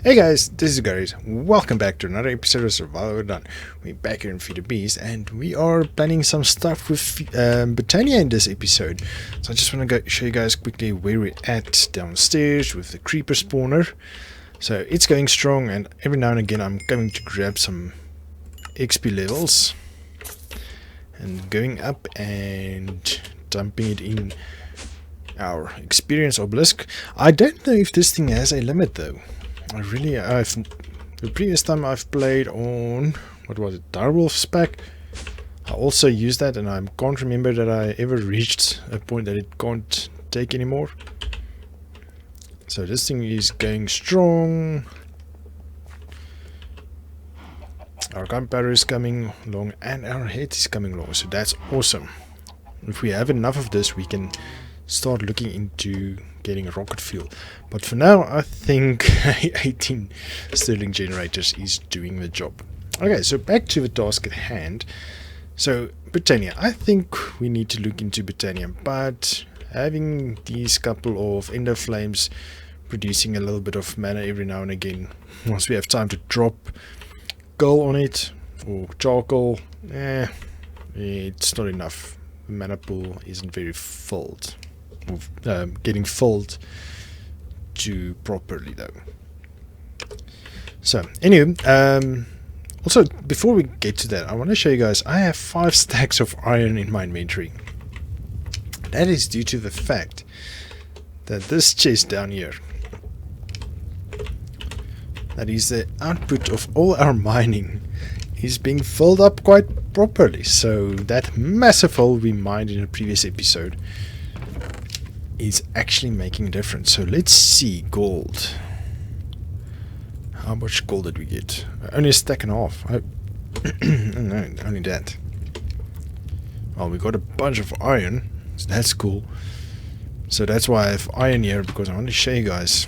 Hey guys, this is Garies. Welcome back to another episode of Survival Done. We're back here in FTB and we are planning some stuff with Botania in this episode. So I just want to show you guys quickly where we're at downstairs with the creeper spawner. So it's going strong, and every now and again I'm going to grab some XP levels and going up and dumping it in our experience obelisk. I don't know if this thing has a limit though. The previous time I've played on, what was it, Direwolf's pack, I also used that, and I can't remember that I ever reached a point that it can't take anymore. So this thing is going strong. Our gunpowder is coming along and our head is coming along, so that's awesome. If we have enough of this, we can start looking into getting a rocket fuel, but for now I think 18 sterling generators is doing the job. Okay, so back to the task at hand. So Botania, I think we need to look into Botania, but having these couple of ender flames producing a little bit of mana every now and again, once we have time to drop coal on it or charcoal, it's not enough. The mana pool isn't very filled. Getting filled to properly though. So anyway, also before we get to that, I want to show you guys I have 5 stacks of iron in my inventory. That is due to the fact that this chest down here, that is the output of all our mining, is being filled up quite properly. So that massive hole we mined in a previous episode is actually making a difference. So let's see, gold. How much gold did we get? Only a stack and a half. No, only that. Well, we got a bunch of iron, so that's cool. So that's why I have iron here, because I want to show you guys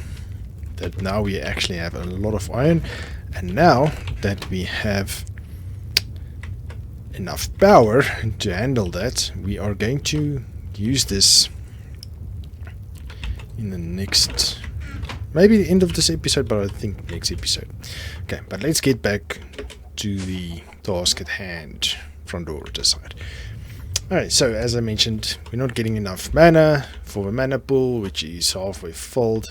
that now we actually have a lot of iron, and now that we have enough power to handle that, we are going to use this in the next, maybe the end of this episode, but I think next episode. Okay, but let's get back to the task at hand from the Aurora side. Alright, so as I mentioned, we're not getting enough mana for the mana pool, which is halfway filled.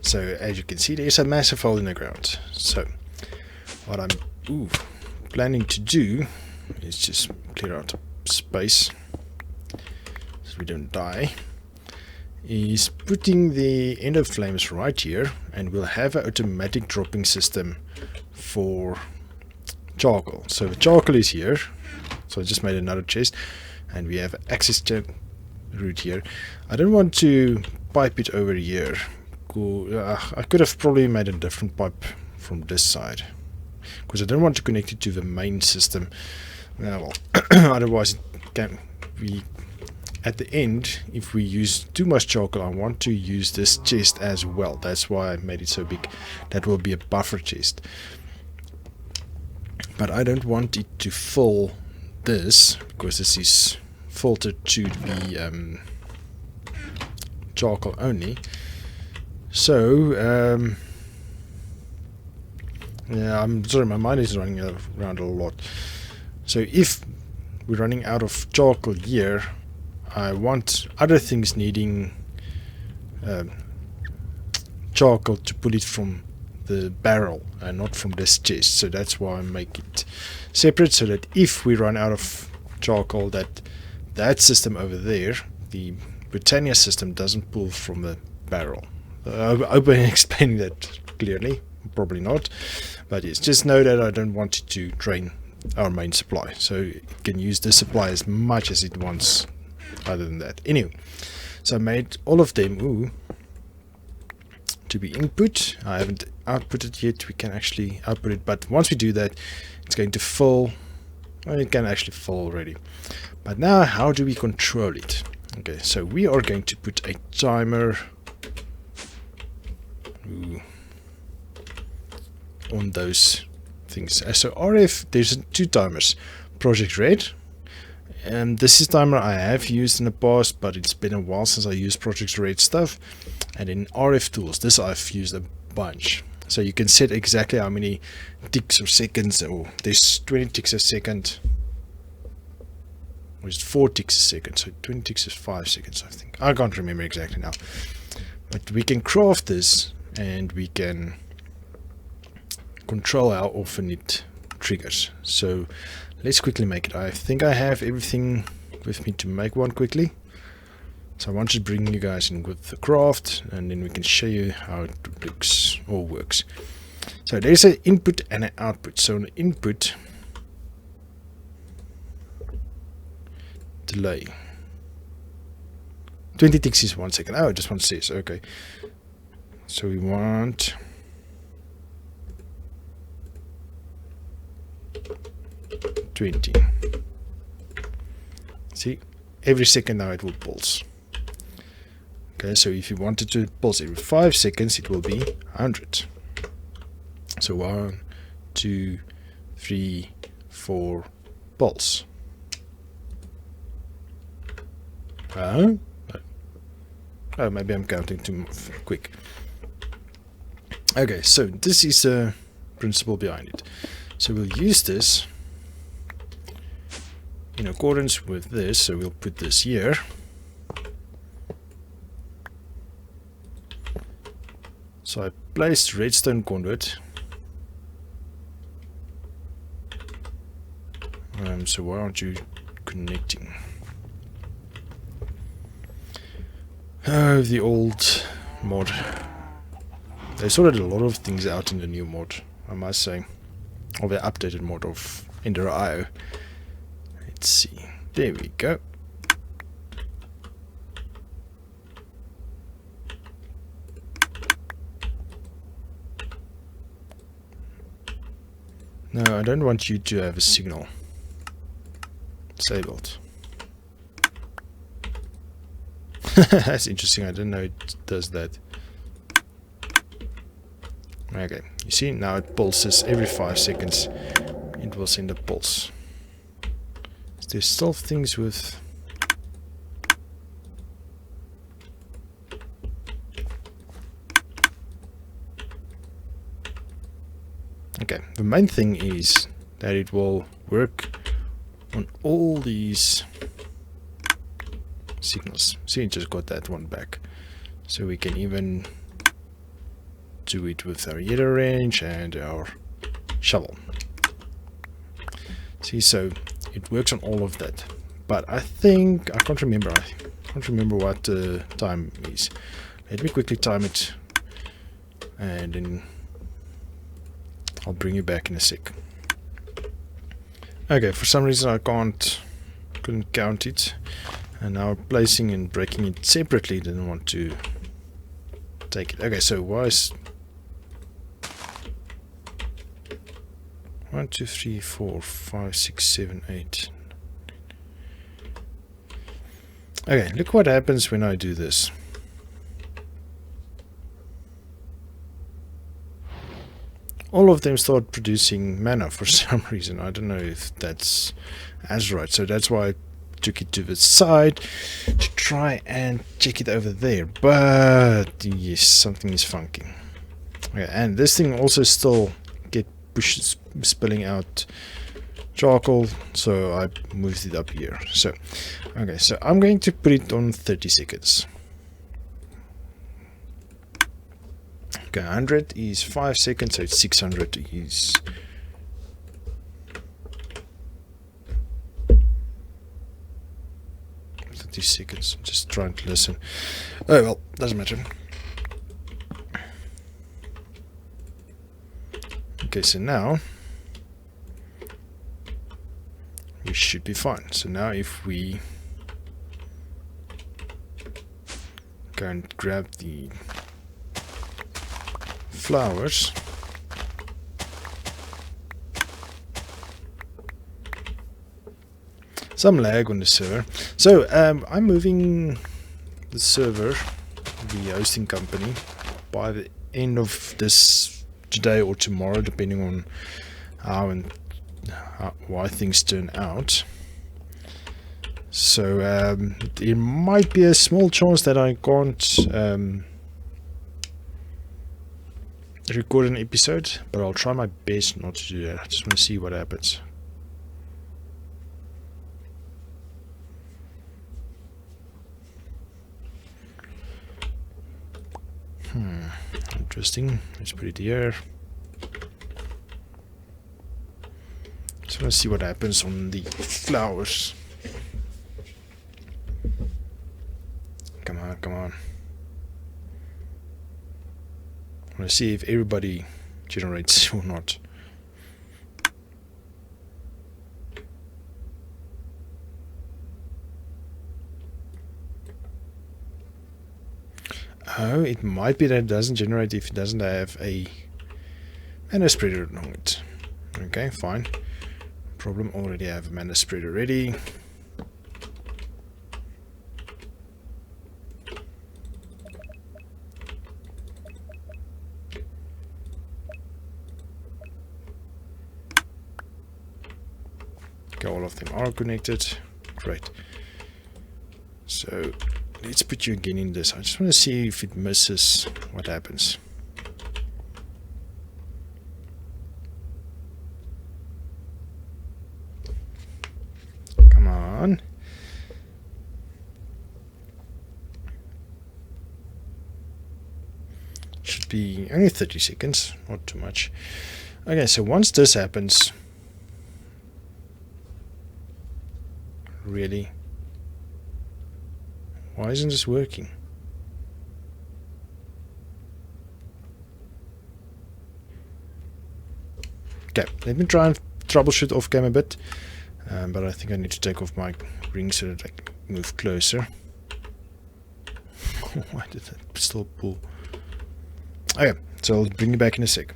So as you can see, there's a massive hole in the ground. So what I'm planning to do is just clear out space so we don't die, is putting the ender flames right here, and we'll have an automatic dropping system for charcoal. So the charcoal is here, so I just made another chest, and we have access route here. I don't want to pipe it over here. I could have probably made a different pipe from this side, because I don't want to connect it to the main system. Well, otherwise it can be at the end. If we use too much charcoal, I want to use this chest as well. That's why I made it so big. That will be a buffer chest, but I don't want it to fill this, because this is filtered to be charcoal only. So yeah, I'm sorry, my mind is running around a lot. So if we're running out of charcoal here, I want other things needing charcoal to pull it from the barrel and not from this chest. So that's why I make it separate, so that if we run out of charcoal, that system over there, the Botania system, doesn't pull from the barrel. I hope I'm explaining that clearly. Probably not, but yes, just know that I don't want it to drain our main supply, so it can use this supply as much as it wants. Other than that, anyway, so I made all of them to be input. I haven't outputted yet. We can actually output it, but once we do that, it's going to fill. Well, it can actually fill already, but now how do we control it? Okay, so we are going to put a timer on those things. So RF, there's 2 timers. Project Red, and this is a timer I have used in the past, but it's been a while since I used Project Red stuff. And in RF tools, this I've used a bunch. So you can set exactly how many ticks or seconds, or there's 20 ticks a second. Or is it 4 ticks a second? So 20 ticks is 5 seconds, I think. I can't remember exactly now. But we can craft this, and we can control how often it triggers. So let's quickly make it. I think I have everything with me to make one quickly. So I want to bring you guys in with the craft, and then we can show you how it looks or works. So there's an input and an output. So an input delay 20 ticks is 1 second. Oh, I just want to say so. Okay, so we want 20. See, every second now it will pulse. Okay, so if you wanted to pulse every 5 seconds, it will be 100. So 1, 2, 3, 4, pulse. Oh, maybe I'm counting too quick. Okay, so this is the principle behind it. So we'll use this in accordance with this. So we'll put this here. So I placed redstone conduit. So why aren't you connecting? Oh, the old mod. They sorted a lot of things out in the new mod, I must say. Or the updated mod of Ender.io. Let's see. There we go. No, I don't want you to have a signal. Disabled. That's interesting. I didn't know it does that. Okay, you see, now it pulses every 5 seconds. It will send a pulse. There's still things with... Okay, the main thing is that it will work on all these signals. See, it just got that one back. So we can even do it with our yellow wrench and our shovel. See, so it works on all of that. But I think I can't remember what the time is. Let me quickly time it, and then I'll bring you back in a sec. Okay, for some reason I couldn't count it, and now placing and breaking it separately didn't want to take it. Okay, so why is 1, 2, 3, 4, 5, 6, 7, 8. Okay, look what happens when I do this. All of them start producing mana for some reason. I don't know if that's as right. So that's why I took it to the side to try and check it over there. But yes, something is funky. Okay, and this thing also still pushes spilling out charcoal, so I moved it up here. So okay, so I'm going to put it on 30 seconds. Okay, 100 is 5 seconds, so it's 600 is 30 seconds. I'm just trying to listen. Oh well, doesn't matter. Okay, so now we should be fine. So now if we go and grab the flowers, some lag on the server. So I'm moving the server, the hosting company, by the end of this today or tomorrow, depending on why things turn out. So there might be a small chance that I can't record an episode, but I'll try my best not to do that. I just want to see what happens. Interesting. Let's put it here. Just want to see what happens on the flowers. Come on, come on. I want to see if everybody generates or not. Oh, it might be that it doesn't generate if it doesn't have a mana spreader on it. Okay, fine. Problem, already have a mana spreader ready. Okay, all of them are connected. Great. So let's put you again in this. I just want to see if it misses what happens. Come on. Should be only 30 seconds, not too much. Okay, so once this happens, really? Why isn't this working? Okay, let me try and troubleshoot off game a bit. But I think I need to take off my ring so that I can move closer. Why did that still pull? Okay, so I'll bring you back in a sec.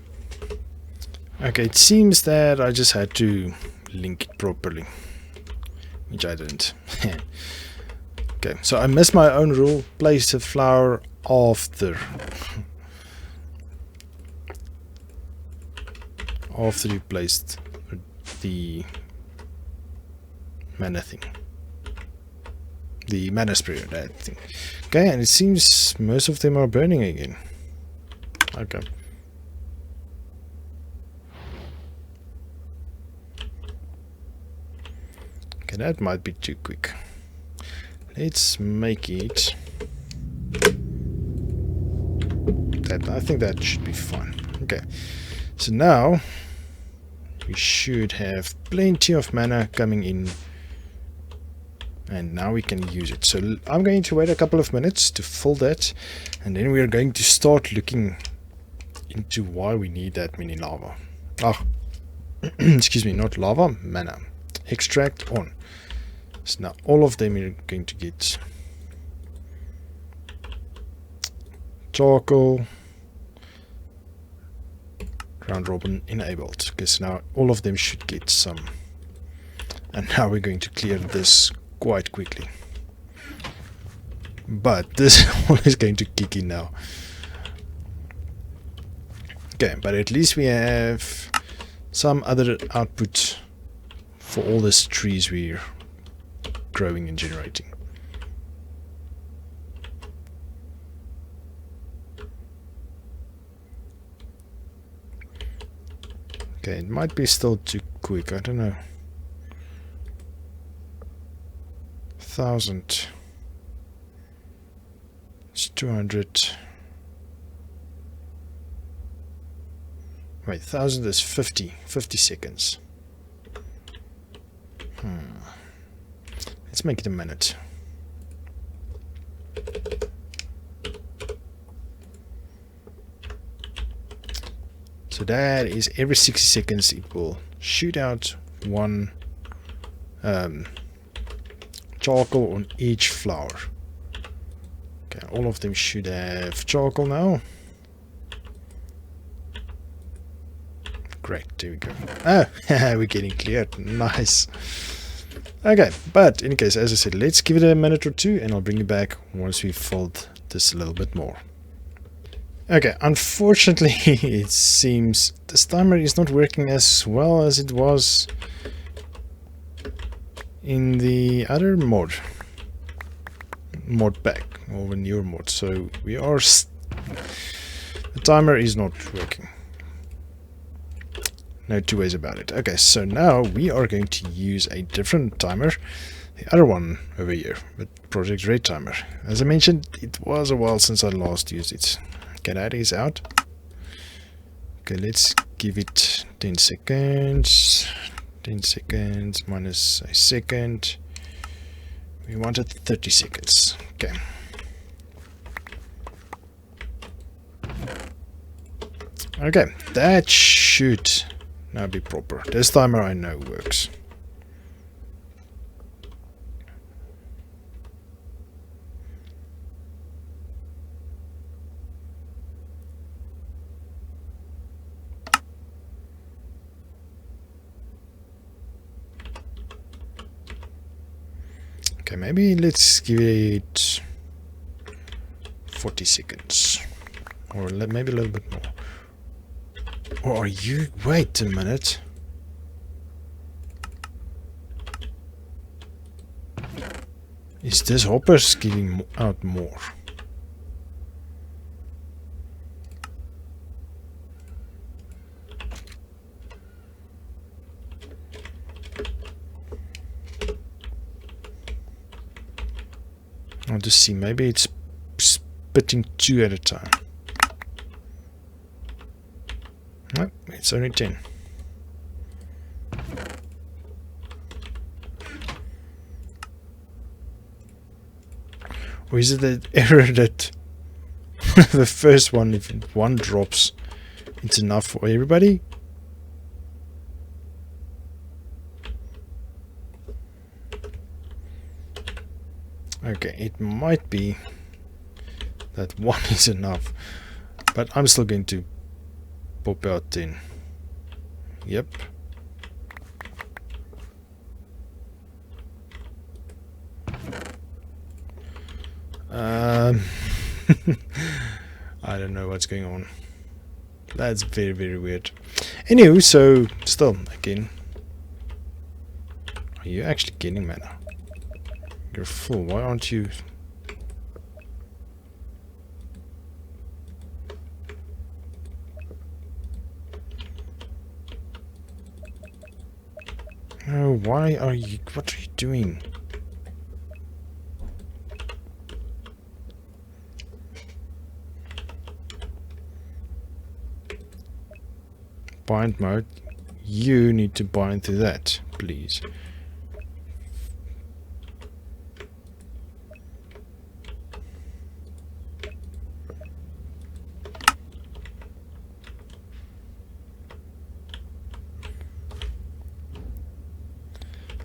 Okay, it seems that I just had to link it properly, which I didn't. Okay, so I missed my own rule. Place the flower after you placed the mana thing, the mana spreader, that thing. Okay, and it seems most of them are burning again. Okay. Okay, that might be too quick. Let's make it that. I think that should be fine. Okay, so now we should have plenty of mana coming in, and now we can use it. So I'm going to wait a couple of minutes to fill that, and then we are going to start looking into why we need that many lava. Excuse me, not lava, mana. Extract on. So now all of them are going to get charcoal. Round robin enabled. Okay, so now all of them should get some. And now we're going to clear this quite quickly. But this one is going to kick in now. Okay, but at least we have some other output for all these trees we're growing and generating. Okay, it might be still too quick, I don't know. 1,000. It's 200. Wait, 1,000 is 50 seconds. Let's make it a minute. So that is every 60 seconds it will shoot out one charcoal on each flower. Okay, all of them should have charcoal now. Great, there we go. Oh, we're getting cleared. Nice. Okay, but in any case, as I said, let's give it a minute or two and I'll bring you back once we've filled this a little bit more. Okay, unfortunately, it seems this timer is not working as well as it was in the other mod pack, or the newer mod. So we are The timer is not working. No two ways about it. Okay, so now we are going to use a different timer. The other one over here, the Project Red timer. As I mentioned, it was a while since I last used it. Okay, that is out. Okay, let's give it 10 seconds. 10 seconds minus a second. We wanted 30 seconds. Okay. Okay, that should now be proper. This timer I know works. Okay, maybe let's give it 40 seconds. Or maybe a little bit more. Or are you... Wait a minute. Is this Hopper's giving out more? I want to see. Maybe it's spitting 2 at a time. No, it's only 10. Or is it the error that the first one, if one drops, it's enough for everybody? Okay, it might be that 1 is enough, but I'm still going to pop out 10. Yep. I don't know what's going on. That's very, very weird. Anywho, so still again, are you actually getting mana? You're full. Why aren't you? No, why are you... What are you doing? Bind mode. You need to bind to that, please.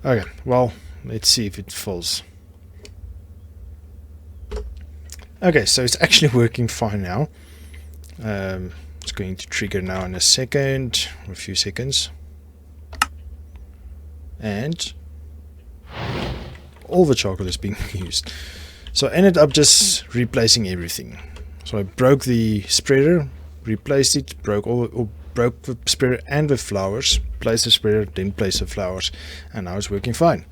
Okay, well, let's see if it falls. Okay, so it's actually working fine now. It's going to trigger now in a second, or a few seconds. And all the charcoal is being used. So I ended up just replacing everything. So I broke the spreader, replaced it, broke the spreader and the flowers, placed the spreader, then placed the flowers, and now it's working fine.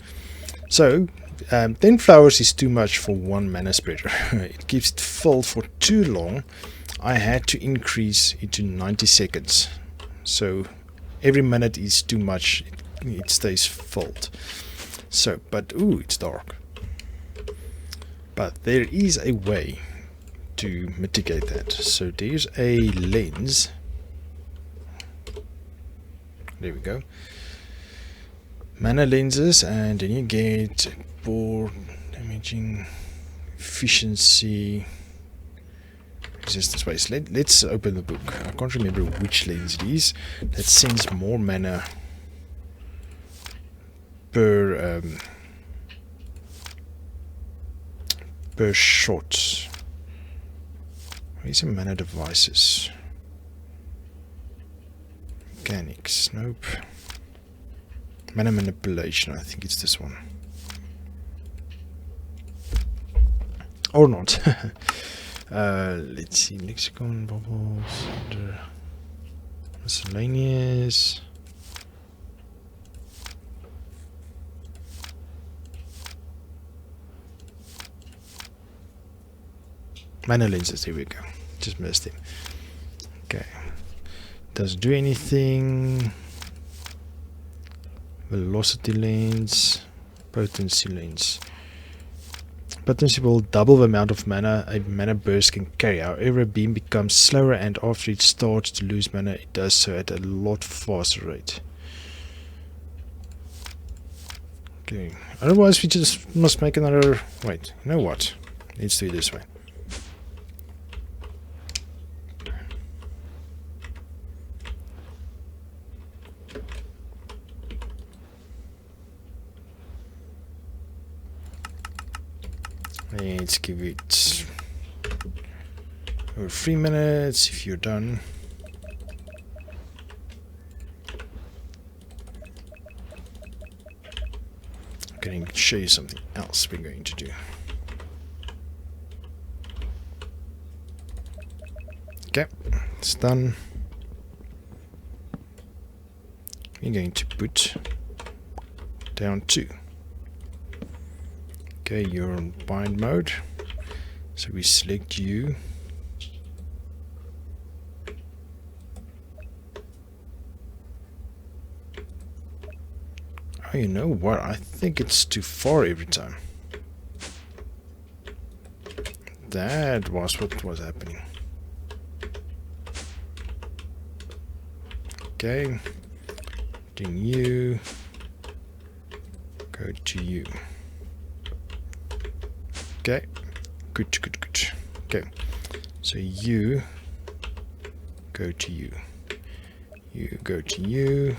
So 10 flowers is too much for one mana spreader. It keeps it filled for too long. I had to increase it to 90 seconds. So every minute is too much. It stays filled. So, but ooh, it's dark. But there is a way to mitigate that. So there's a lens. There we go. Mana lenses, and then you get poor damaging efficiency. Resistance space. Let's open the book. I can't remember which lens it is that sends more mana per shot. Where's the mana devices? Mechanics. Nope. Mana manipulation. I think it's this one. Or not. Let's see. Lexicon, bubbles, miscellaneous. Mana lenses. There we go. Just missed him. doesn't do anything. Velocity lens, potency lens. Potency will double the amount of mana a mana burst can carry. However, a beam becomes slower, and after it starts to lose mana, it does so at a lot faster rate. Okay. Otherwise, we just must make another. Wait, you know what? Let's do it this way. Let's give it over 3 minutes if you're done. I'm going to show you something else we're going to do. Okay, it's done. We're going to put down 2. Okay, you're on bind mode, so we select you. Oh, you know what? I think it's too far every time. That was what was happening. Okay, doing you, go to you. Okay, good. Okay, so you go to you, you go to you,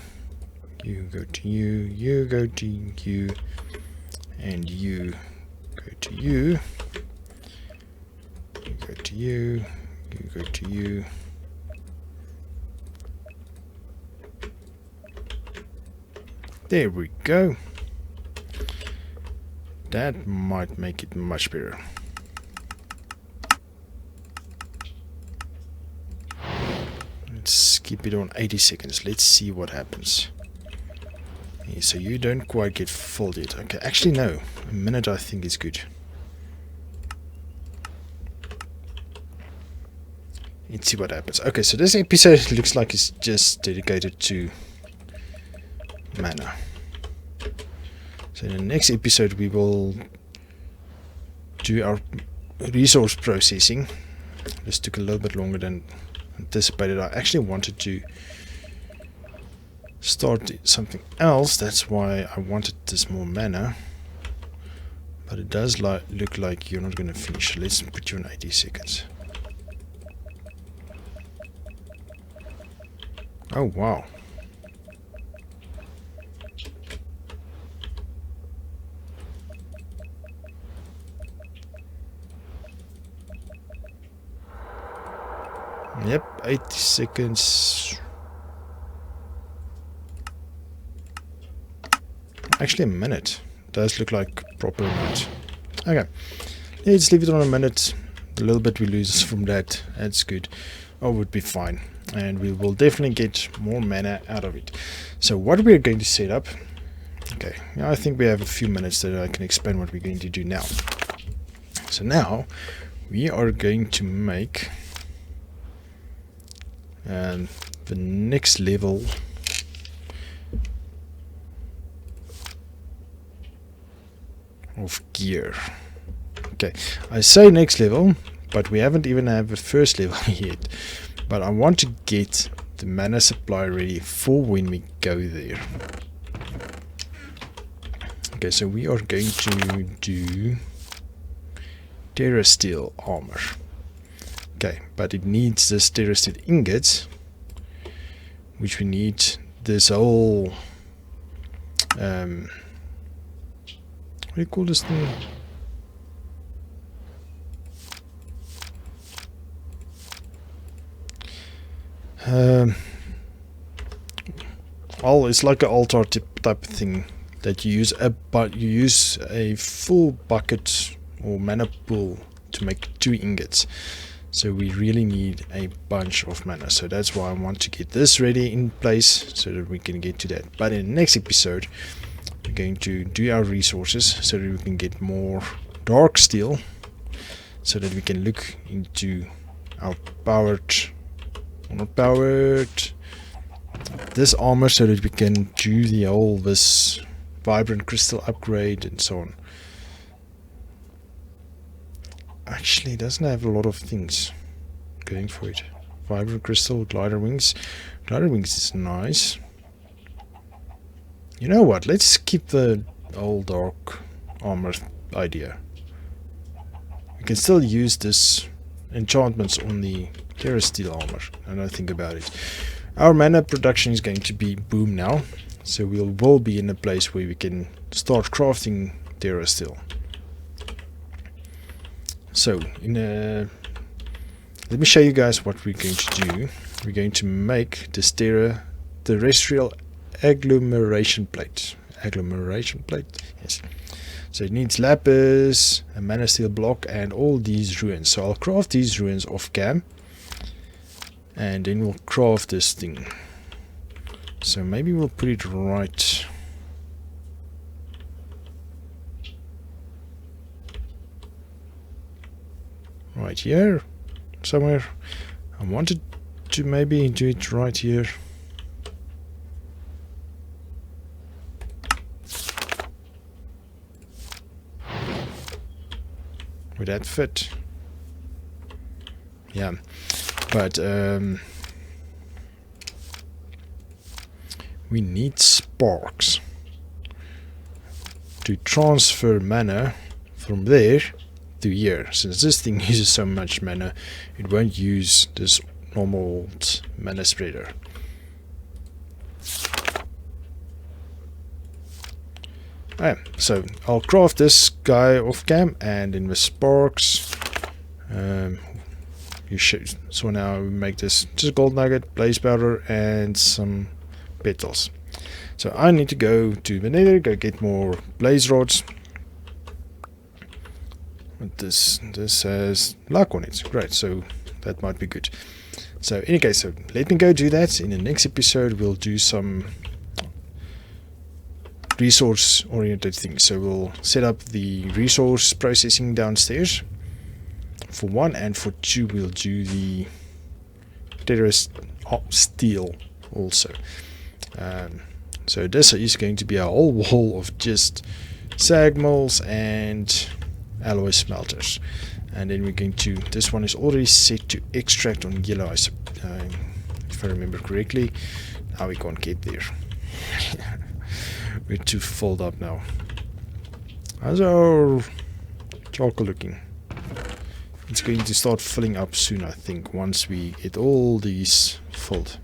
you go to you, you go to you, and you go to you, you go to you, you go to you. There we go. That might make it much better. Let's keep it on 80 seconds. Let's see what happens. Yeah, so you don't quite get full yet. Okay, actually no. A minute I think is good. Let's see what happens. Okay, so this episode looks like it's just dedicated to mana. So in the next episode we will do our resource processing. This took a little bit longer than anticipated. I actually wanted to start something else. That's why I wanted this more mana. But it does look like you're not going to finish. Let's put you on 80 seconds. Oh wow. Yep, 80 seconds. Actually a minute. Does look like proper amount. Okay, let's leave it on a minute. The little bit we lose from that, that's good. Oh, would be fine. And we will definitely get more mana out of it. So what we're going to set up. Okay, I think we have a few minutes that I can explain what we're going to do now. So now we are going to make the next level of gear. Okay, I say next level, but we haven't even have the first level yet. But I want to get the mana supply ready for when we go there. Okay, so we are going to do Terra steel armor. Okay, but it needs this Terra steel ingots, which we need this whole what do you call this thing? Well, it's like an altar type thing that you use but you use a full bucket or mana pool to make 2 ingots. So we really need a bunch of mana. So that's why I want to get this ready in place so that we can get to that. But in the next episode, we're going to do our resources so that we can get more dark steel, so that we can look into our powered, or not powered, this armor so that we can do the whole this vibrant crystal upgrade and so on. Actually, it doesn't have a lot of things going for it. Vibrant crystal, glider wings. Glider wings is nice. You know what? Let's keep the old dark armor idea. We can still use this enchantments on the Terra steel armor. I don't think about it. Our mana production is going to be boom now, so we will be in a place where we can start crafting Terra steel. So, let me show you guys what we're going to do. We're going to make this Terra terrestrial agglomeration plate. Agglomeration plate, yes. So it needs lapis, a mana steel block, and all these ruins. So I'll craft these ruins off cam, and then we'll craft this thing. So maybe we'll put it right here somewhere. I wanted to maybe do it right here. Would that fit? Yeah, but we need sparks to transfer mana from there to here. Since this thing uses so much mana, it won't use this normal mana spreader. So I'll craft this guy off cam, and then with sparks, you should. So now we make this just gold nugget, blaze powder, and some petals. So I need to go to the nether, go get more blaze rods. But this has luck on it. Great, so that might be good. So in any case, so let me go do that. In the next episode, we'll do some resource oriented things. So we'll set up the resource processing downstairs for 1, and for 2 we'll do the Terra steel also. So this is going to be a whole wall of just sag mills and alloy smelters, and then we're going to, this one is already set to extract on yellow, if I remember correctly. Now we can't get there. We're too filled up now. How's our charcoal looking? It's going to start filling up soon, I think, once we get all these filled.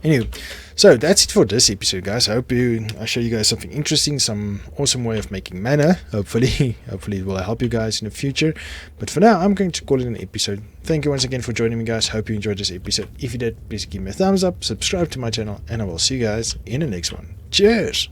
Anyway, so that's it for this episode, guys. I hope I show you guys something interesting, some awesome way of making mana. Hopefully it will help you guys in the future. But for now, I'm going to call it an episode. Thank you once again for joining me, guys. Hope you enjoyed this episode. If you did, please give me a thumbs up, subscribe to my channel, and I will see you guys in the next one. Cheers!